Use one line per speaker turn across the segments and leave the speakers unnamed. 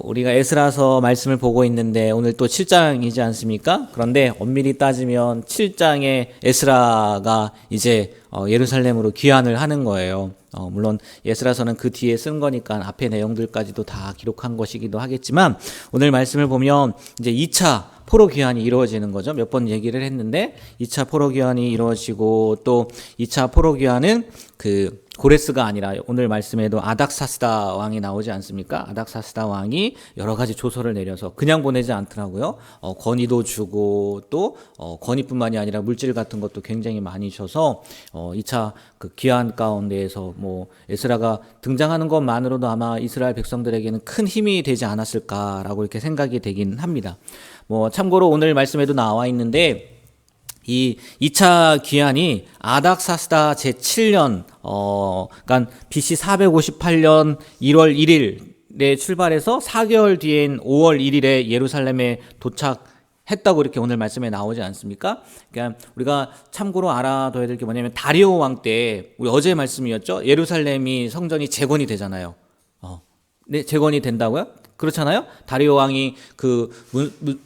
우리가 에스라서 말씀을 보고 있는데 오늘 또 7장이지 않습니까? 그런데 엄밀히 따지면 7장에 에스라가 이제 예루살렘으로 귀환을 하는 거예요. 물론 에스라서는 그 뒤에 쓴 거니까 앞에 내용들까지도 다 기록한 것이기도 하겠지만 오늘 말씀을 보면 이제 2차 포로 귀환이 이루어지는 거죠. 몇 번 얘기를 했는데 2차 포로 귀환이 이루어지고 또 2차 포로 귀환은 그 고레스가 아니라 오늘 말씀에도 아닥사스다 왕이 나오지 않습니까? 아닥사스다 왕이 여러 가지 조서를 내려서 그냥 보내지 않더라고요. 권위도 주고 또 권위뿐만이 아니라 물질 같은 것도 굉장히 많이 줘서 2차 그 귀환 가운데에서 뭐 에스라가 등장하는 것만으로도 아마 이스라엘 백성들에게는 큰 힘이 되지 않았을까라고 이렇게 생각이 되긴 합니다. 뭐 참고로 오늘 말씀에도 나와 있는데 이 2차 귀환이 아닥사스다 제7년 그러니까 BC 458년 1월 1일에 출발해서 4개월 뒤인 5월 1일에 예루살렘에 도착했다고 이렇게 오늘 말씀에 나오지 않습니까? 그러니까 우리가 참고로 알아둬야 될 게 뭐냐면 다리오 왕 때 우리 어제 말씀이었죠. 예루살렘이 성전이 재건이 되잖아요. 네, 재건이 된다고요? 그렇잖아요. 다리오 왕이 그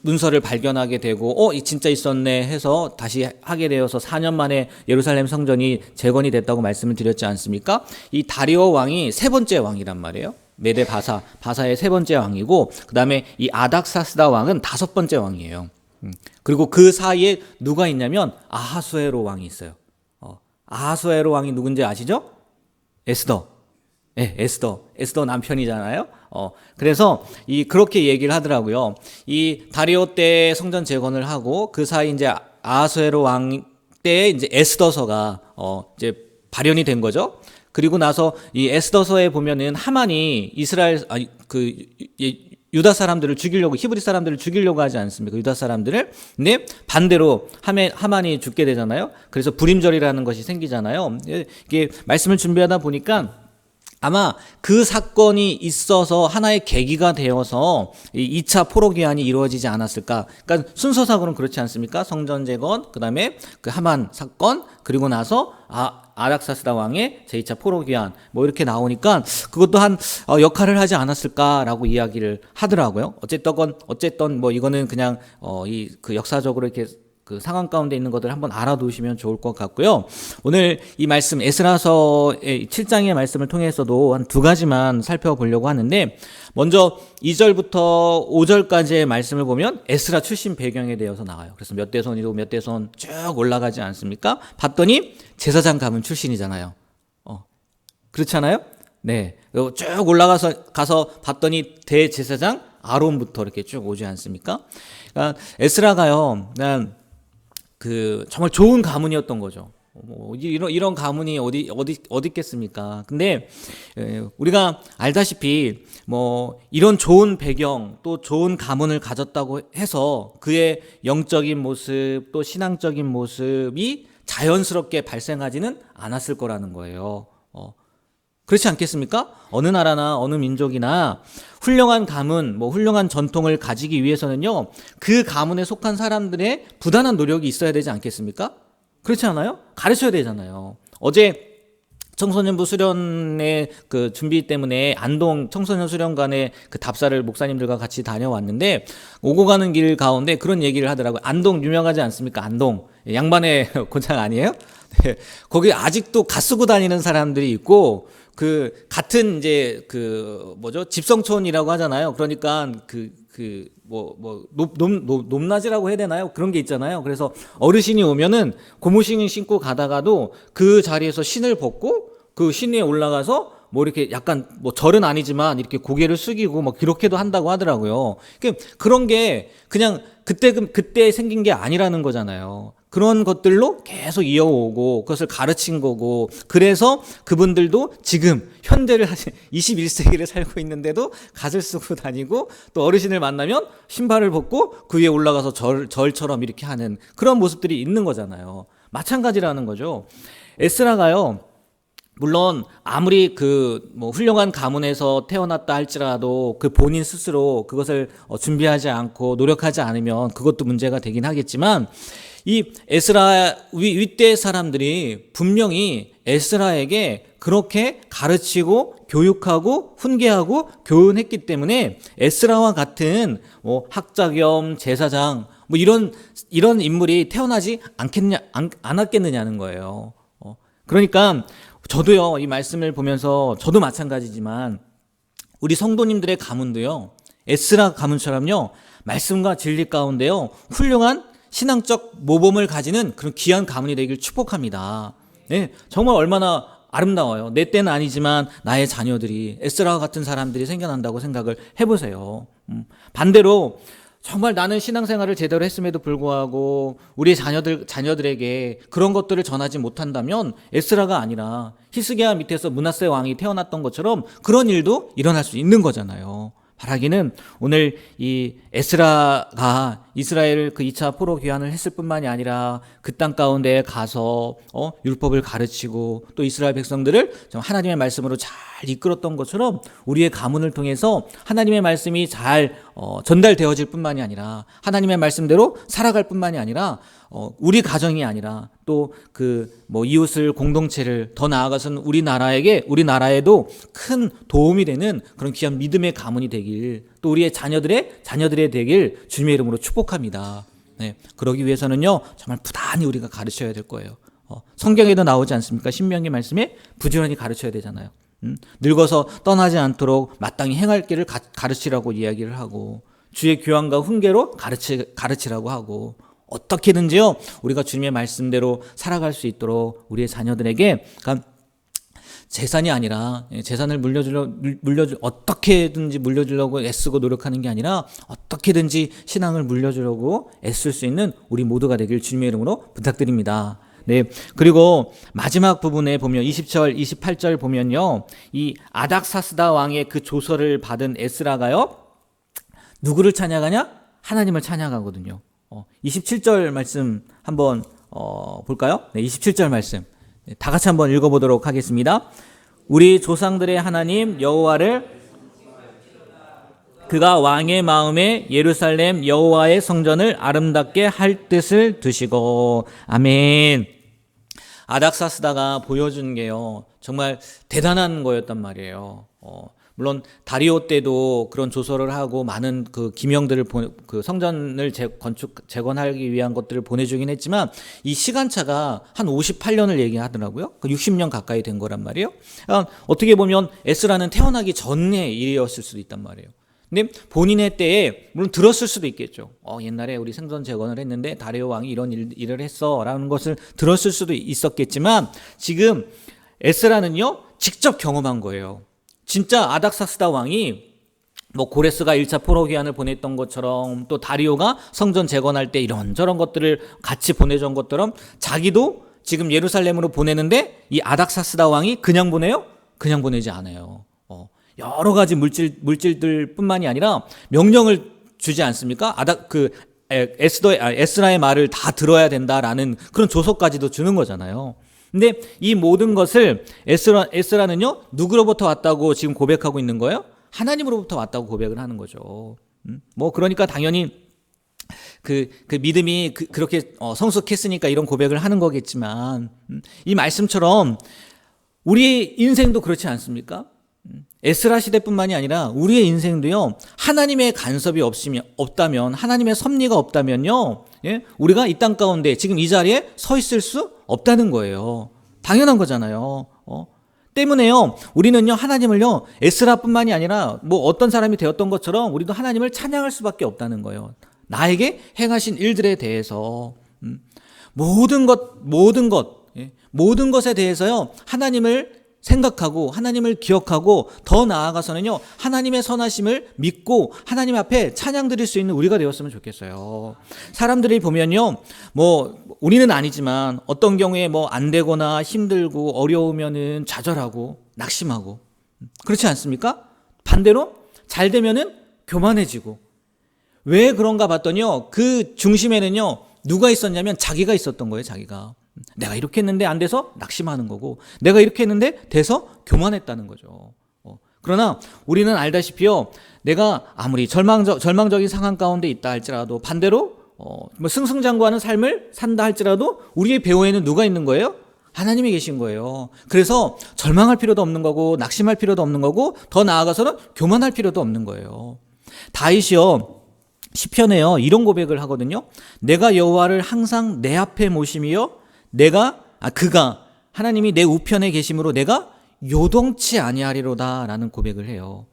문서를 발견하게 되고 진짜 있었네 해서 다시 하게 되어서 4년 만에 예루살렘 성전이 재건이 됐다고 말씀을 드렸지 않습니까? 이 다리오 왕이 세 번째 왕이란 말이에요. 메데 바사의 세 번째 왕이고 그다음에 이 아닥사스다 왕은 다섯 번째 왕이에요. 그리고 그 사이에 누가 있냐면 아하수에로 왕이 있어요. 아하수에로 왕이 누군지 아시죠? 에스더. 네, 에스더 남편이잖아요. 그래서 그렇게 얘기를 하더라고요. 이 다리오 때 성전 재건을 하고 그 사이 이제 아하수에로 왕 때 이제 에스더서가 이제 발현이 된 거죠. 그리고 나서 이 에스더서에 보면은 하만이 유다 사람들을 죽이려고 히브리 사람들을 죽이려고 하지 않습니까? 유다 사람들을. 근데 반대로 하만이 죽게 되잖아요. 그래서 불임절이라는 것이 생기잖아요. 이게 말씀을 준비하다 보니까 아마 그 사건이 있어서 하나의 계기가 되어서 이 2차 포로 귀환이 이루어지지 않았을까. 그러니까 순서상으로는 그렇지 않습니까? 성전 재건, 그다음에 그 하만 사건, 그리고 나서 아닥사스다 왕의 제2차 포로 귀환 뭐 이렇게 나오니까 그것도 한 역할을 하지 않았을까라고 이야기를 하더라고요. 어쨌든 뭐 이거는 그냥 그 역사적으로 이렇게 그 상황 가운데 있는 것들 한번 알아두시면 좋을 것 같고요. 오늘 이 말씀 에스라서의 7장의 말씀을 통해서도 한 두 가지만 살펴보려고 하는데 먼저 2절부터 5절까지의 말씀을 보면 에스라 출신 배경에 대해서 나와요. 그래서 몇 대손이고 몇 대손 쭉 올라가지 않습니까? 봤더니 제사장 가문 출신이잖아요. 그렇잖아요? 네. 쭉 가서 봤더니 대제사장 아론부터 이렇게 쭉 오지 않습니까? 그러니까 에스라가요. 그냥 정말 좋은 가문이었던 거죠. 이런 가문이 어디 있겠습니까? 근데 우리가 알다시피 뭐 이런 좋은 배경 또 좋은 가문을 가졌다고 해서 그의 영적인 모습 또 신앙적인 모습이 자연스럽게 발생하지는 않았을 거라는 거예요. 그렇지 않겠습니까? 어느 나라나 어느 민족이나 훌륭한 가문, 훌륭한 전통을 가지기 위해서는요, 그 가문에 속한 사람들의 부단한 노력이 있어야 되지 않겠습니까? 그렇지 않아요? 가르쳐야 되잖아요. 어제 청소년부 수련의 그 준비 때문에 안동 청소년 수련관에 그 답사를 목사님들과 같이 다녀왔는데 오고 가는 길 가운데 그런 얘기를 하더라고요. 안동 유명하지 않습니까? 안동. 양반의 고장 아니에요? 네. 거기 아직도 가 쓰고 다니는 사람들이 있고 같은 이제 집성촌이라고 하잖아요. 그러니까 높낮이라고 해야 되나요? 그런 게 있잖아요. 그래서 어르신이 오면은 고무신 신고 가다가도 그 자리에서 신을 벗고 그 신 위에 올라가서 이렇게 약간 절은 아니지만 이렇게 고개를 숙이고 그렇게도 한다고 하더라고요. 그런 게 그냥 그때 생긴 게 아니라는 거잖아요. 그런 것들로 계속 이어오고 그것을 가르친 거고 그래서 그분들도 지금 현대를 21세기를 살고 있는데도 갓을 쓰고 다니고 또 어르신을 만나면 신발을 벗고 그 위에 올라가서 절처럼 이렇게 하는 그런 모습들이 있는 거잖아요. 마찬가지라는 거죠. 에스라가요. 물론 아무리 훌륭한 가문에서 태어났다 할지라도 그 본인 스스로 그것을 준비하지 않고 노력하지 않으면 그것도 문제가 되긴 하겠지만 이 에스라 윗대 사람들이 분명히 에스라에게 그렇게 가르치고 교육하고 훈계하고 교훈했기 때문에 에스라와 같은 뭐 학자 겸 제사장 뭐 이런 인물이 태어나지 않았겠느냐는 거예요. 그러니까 저도요, 이 말씀을 보면서 저도 마찬가지지만 우리 성도님들의 가문도요, 에스라 가문처럼요, 말씀과 진리 가운데요, 훌륭한 신앙적 모범을 가지는 그런 귀한 가문이 되길 축복합니다. 네, 정말 얼마나 아름다워요. 내 때는 아니지만 나의 자녀들이 에스라와 같은 사람들이 생겨난다고 생각을 해보세요. 반대로 정말 나는 신앙생활을 제대로 했음에도 불구하고 우리 자녀들에게 그런 것들을 전하지 못한다면 에스라가 아니라 히스기야 밑에서 므낫세 왕이 태어났던 것처럼 그런 일도 일어날 수 있는 거잖아요. 바라기는 오늘 이 에스라가 이스라엘 그 2차 포로 귀환을 했을 뿐만이 아니라 그 땅 가운데 가서 율법을 가르치고 또 이스라엘 백성들을 하나님의 말씀으로 잘 이끌었던 것처럼 우리의 가문을 통해서 하나님의 말씀이 잘 전달되어질 뿐만이 아니라 하나님의 말씀대로 살아갈 뿐만이 아니라 우리 가정이 아니라 또 이웃을 공동체를 더 나아가서는 우리나라에도 큰 도움이 되는 그런 귀한 믿음의 가문이 되길 또 우리의 자녀들의 되길 주님의 이름으로 축복합니다. 네, 그러기 위해서는요 정말 부단히 우리가 가르쳐야 될 거예요. 성경에도 나오지 않습니까? 신명기 말씀에 부지런히 가르쳐야 되잖아요. 늙어서 떠나지 않도록 마땅히 행할 길을 가르치라고 이야기를 하고 주의 교훈과 훈계로 가르치라고 하고 어떻게든지요 우리가 주님의 말씀대로 살아갈 수 있도록 우리의 자녀들에게 재산이 아니라 재산을 어떻게든지 물려주려고 애쓰고 노력하는 게 아니라 어떻게든지 신앙을 물려주려고 애쓸 수 있는 우리 모두가 되길 주님의 이름으로 부탁드립니다. 네. 그리고 마지막 부분에 보면 20절, 28절 보면요. 이 아닥사스다 왕의 그 조서를 받은 에스라가요. 누구를 찬양하냐? 하나님을 찬양하거든요. 27절 말씀 한번 볼까요? 네, 27절 말씀. 다 같이 한번 읽어보도록 하겠습니다. 우리 조상들의 하나님 여호와를 그가 왕의 마음에 예루살렘 여호와의 성전을 아름답게 할 뜻을 두시고 아멘. 아닥사스다가 보여준 게요 정말 대단한 거였단 말이에요. 물론 다리오 때도 그런 조서를 하고 많은 그 기명들을 그 성전을 재건하기 위한 것들을 보내주긴 했지만 이 시간차가 한 58년을 얘기하더라고요. 60년 가까이 된 거란 말이에요. 어떻게 보면 에스라는 태어나기 전의 일이었을 수도 있단 말이에요. 근데 본인의 때에 물론 들었을 수도 있겠죠. 옛날에 우리 성전 재건을 했는데 다리오 왕이 이런 일을 했어 라는 것을 들었을 수도 있었겠지만 지금 에스라는요 직접 경험한 거예요. 진짜 아닥사스다 왕이 고레스가 1차 포로 귀환을 보냈던 것처럼 또 다리오가 성전 재건할 때 이런저런 것들을 같이 보내준 것처럼 자기도 지금 예루살렘으로 보내는데 이 아닥사스다 왕이 그냥 보내요? 그냥 보내지 않아요. 여러 가지 물질들 뿐만이 아니라 명령을 주지 않습니까? 에스라의 말을 다 들어야 된다라는 그런 조서까지도 주는 거잖아요. 근데 이 모든 것을 에스라는요 누구로부터 왔다고 지금 고백하고 있는 거예요? 하나님으로부터 왔다고 고백을 하는 거죠. 그러니까 당연히 그 믿음이 그렇게 성숙했으니까 이런 고백을 하는 거겠지만 이 말씀처럼 우리 인생도 그렇지 않습니까? 에스라 시대뿐만이 아니라 우리의 인생도요 하나님의 간섭이 없다면 하나님의 섭리가 없다면요 우리가 이 땅 가운데 지금 이 자리에 서 있을 수 없다는 거예요. 당연한 거잖아요. 때문에요 우리는요 하나님을요 에스라뿐만이 아니라 어떤 사람이 되었던 것처럼 우리도 하나님을 찬양할 수밖에 없다는 거예요. 나에게 행하신 일들에 대해서 모든 것에 대해서요 하나님을 생각하고 하나님을 기억하고 더 나아가서는요 하나님의 선하심을 믿고 하나님 앞에 찬양 드릴 수 있는 우리가 되었으면 좋겠어요. 사람들이 보면요 우리는 아니지만 어떤 경우에 안 되거나 힘들고 어려우면은 좌절하고 낙심하고 그렇지 않습니까? 반대로 잘 되면은 교만해지고 왜 그런가 봤더니요 그 중심에는요 누가 있었냐면 자기가 있었던 거예요. 자기가 내가 이렇게 했는데 안 돼서 낙심하는 거고 내가 이렇게 했는데 돼서 교만했다는 거죠. 그러나 우리는 알다시피요 내가 아무리 절망적인 상황 가운데 있다 할지라도 반대로 승승장구하는 삶을 산다 할지라도 우리의 배후에는 누가 있는 거예요? 하나님이 계신 거예요. 그래서 절망할 필요도 없는 거고 낙심할 필요도 없는 거고 더 나아가서는 교만할 필요도 없는 거예요. 다윗이요 시편에요 이런 고백을 하거든요. 내가 여호와를 항상 내 앞에 모심이요 그가 하나님이 내 우편에 계심으로 내가 요동치 아니하리로다라는 고백을 해요.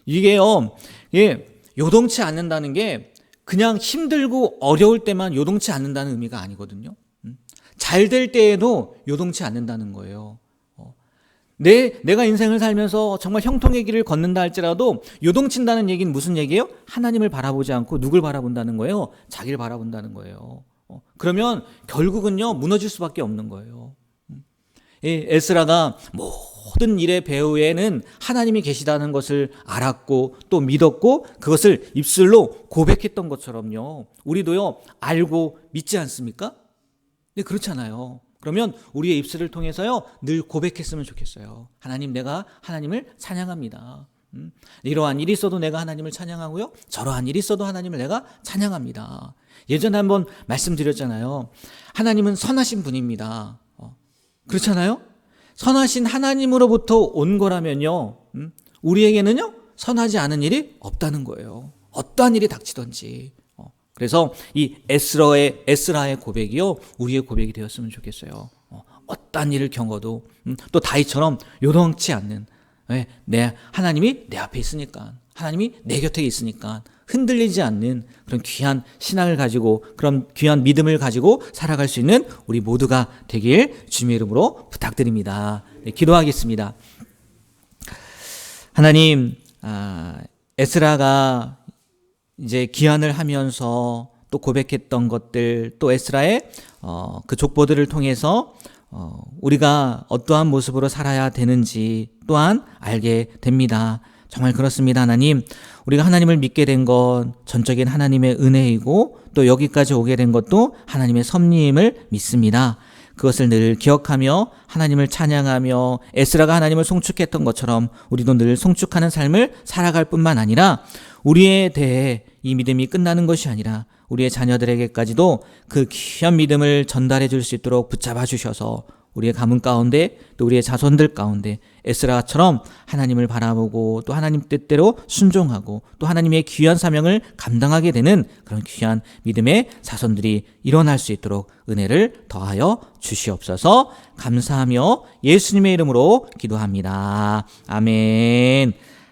이게요 요동치 않는다는 게 그냥 힘들고 어려울 때만 요동치 않는다는 의미가 아니거든요. 잘 될 때에도 요동치 않는다는 거예요. 내가 인생을 살면서 정말 형통의 길을 걷는다 할지라도 요동친다는 얘기는 무슨 얘기예요? 하나님을 바라보지 않고 누굴 바라본다는 거예요? 자기를 바라본다는 거예요. 그러면 결국은요 무너질 수밖에 없는 거예요. 에스라가 모든 일의 배후에는 하나님이 계시다는 것을 알았고 또 믿었고 그것을 입술로 고백했던 것처럼요 우리도요 알고 믿지 않습니까? 네, 그렇잖아요. 그러면 우리의 입술을 통해서요 늘 고백했으면 좋겠어요. 하나님, 내가 하나님을 찬양합니다. 이러한 일이 있어도 내가 하나님을 찬양하고요 저러한 일이 있어도 하나님을 내가 찬양합니다. 예전에 한번 말씀드렸잖아요. 하나님은 선하신 분입니다. 그렇잖아요. 선하신 하나님으로부터 온 거라면요 우리에게는요 선하지 않은 일이 없다는 거예요. 어떠한 일이 닥치든지. 그래서 이 에스라의 고백이요 우리의 고백이 되었으면 좋겠어요. 어떠한 일을 겪어도 또 다윗처럼 요동치 않는 하나님이 내 앞에 있으니까 하나님이 내 곁에 있으니까 흔들리지 않는 그런 귀한 신앙을 가지고 그런 귀한 믿음을 가지고 살아갈 수 있는 우리 모두가 되길 주님의 이름으로 부탁드립니다. 네, 기도하겠습니다. 하나님, 에스라가 이제 기한을 하면서 또 고백했던 것들 또 에스라의 그 족보들을 통해서 우리가 어떠한 모습으로 살아야 되는지 또한 알게 됩니다. 정말 그렇습니다. 하나님, 우리가 하나님을 믿게 된 건 전적인 하나님의 은혜이고 또 여기까지 오게 된 것도 하나님의 섭리임을 믿습니다. 그것을 늘 기억하며 하나님을 찬양하며 에스라가 하나님을 송축했던 것처럼 우리도 늘 송축하는 삶을 살아갈 뿐만 아니라 우리에 대해 이 믿음이 끝나는 것이 아니라 우리의 자녀들에게까지도 그 귀한 믿음을 전달해 줄 수 있도록 붙잡아 주셔서 우리의 가문 가운데 또 우리의 자손들 가운데 에스라처럼 하나님을 바라보고 또 하나님 뜻대로 순종하고 또 하나님의 귀한 사명을 감당하게 되는 그런 귀한 믿음의 자손들이 일어날 수 있도록 은혜를 더하여 주시옵소서. 감사하며 예수님의 이름으로 기도합니다. 아멘.